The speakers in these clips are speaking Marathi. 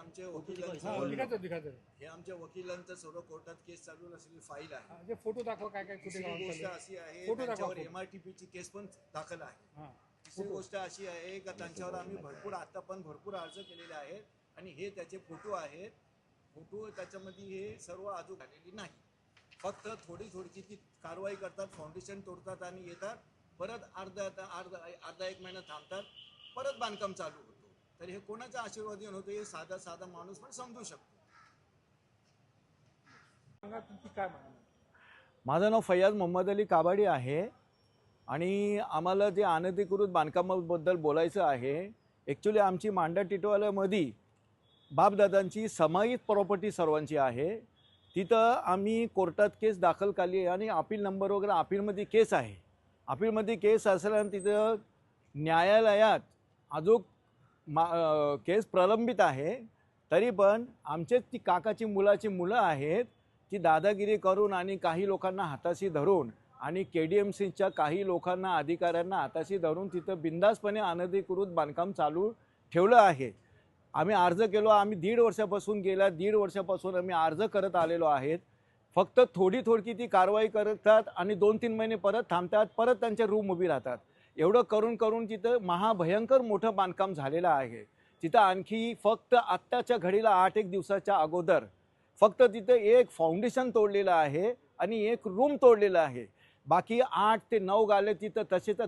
आमचे हाँ, वकिलांचं दिखाते हे आमच्या वकिलांचं सर्व कोर्टात केस चालू असलेली फाईल आहे. जे फोटो दाखवा काय काय कुठे दुसरी गावात गोष्ट चालू आहे. अशी आहे फोटो दाखवा, त्यांच्यावर फोटो. MRTP ची केस पण दाखल आहे. हां दुसरी गोष्ट अशी आहे का त्यांच्यावर आम्ही आता पण भरपूर अर्ज केलेले आहेत आणि हे त्याचे फोटो आहेत. फोटो त्याच्यामध्ये हे सर्व अजून आलेली नाही. फक्त थोडी ती कारवाई करतात, फाउंडेशन तोडतात आणि येतात, परत अर्धा एक महिना थांबतात, परत बांधकाम चालू होतं. तर हे कोणाचा आशीर्वाद येऊन होतं हे साधा माणूस पण समजू शकतो. सांगा तुमची काय मागणी? माझं नाव फैयाज मोहम्मद अली काबाडी आहे आणि आम्हाला जे अनधिकृत बांधकामाबद्दल बोलायचं आहे. ॲक्च्युली आमची मांडा टिटवाल्यामध्ये बापदादांची समाईत प्रॉपर्टी सर्वांची आहे. तिथं आम्ही कोर्टात केस दाखल केली आहे आणि अपील नंबर वगैरे अपीलमध्ये केस आहे. अपीलमध्ये केस असल्यानं तिथं न्यायालयात अजून केस प्रलंबित आहे. तरी पण आमचेच ती काकाची मुलं आहेत ती दादागिरी करून आणि काही लोकांना हाताशी धरून आणि KDMCच्या काही लोकांना अधिकाऱ्यांना हाताशी धरून तिथं बिंदासपणे अनधिकृत बांधकाम चालू ठेवलं आहे. आम्ही अर्ज केलो, आम्ही गेल्या दीड वर्षापासून आम्ही अर्ज करत आलेलो आहेत. फक्त थोडी ती कारवाई करतात आणि 2-3 महिने परत थांबतात, परत त्यांच्या रूम उभी राहतात. एवढं करून तिथं महाभयंकर मोठं बांधकाम झालेलं आहे. तिथं आणखी फक्त आत्ताच्या घडीला 8-1 दिवसाच्या अगोदर फक्त तिथं एक फाउंडेशन तोडलेलं आहे आणि एक रूम तोडलेलं आहे. बाकी 8 ते 9 गाले तिथं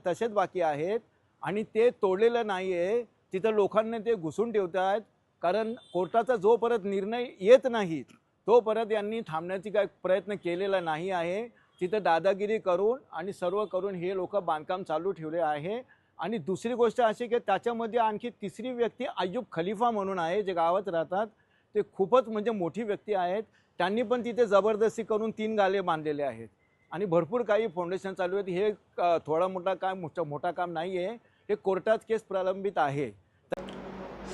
तसेच बाकी आहेत आणि ते तोडलेलं नाही आहे. तिथं लोकांना ते घुसून ठेवतात, कारण कोर्टाचा जोपर्यंत निर्णय येत नाही तोपर्यंत यांनी थांबण्याची काय प्रयत्न केलेला नाही आहे. तिथं दादागिरी करून आणि सर्व करून हे लोक बांधकाम चालू ठेवले आहे. आणि दुसरी गोष्ट अशी की त्याच्यामध्ये आणखी तिसरी व्यक्ती अय्यूब खलिफा म्हणून आहे, जे गावात राहतात. ते खूपच म्हणजे मोठी व्यक्ती आहेत. त्यांनी पण तिथे जबरदस्ती करून 3 गाले बांधलेले आहेत आणि भरपूर काही फाउंडेशन चालू आहेत. हे थोडा मोठा काम नाही आहे. हे कोर्टात केस प्रलंबित आहे.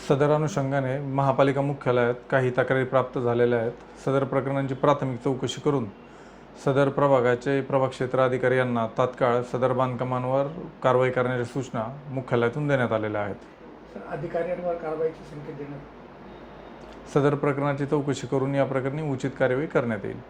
सदर अनुषंगाने महापालिका मुख्यालयात काही तक्रारी प्राप्त झालेल्या आहेत. सदर प्रकरणांची प्राथमिक चौकशी करून सदर प्रभागाचे प्रभाग क्षेत्र अधिकारी यांना तात्काळ सदर बांधकामांवर कारवाई करण्याच्या सूचना मुख्यालयातून देण्यात आलेल्या आहेत. अधिकाऱ्यांवर कारवाईचे संकेत देण्यात. सदर प्रकरणाची चौकशी करून या प्रकरणी उचित कार्यवाही करण्यात येईल.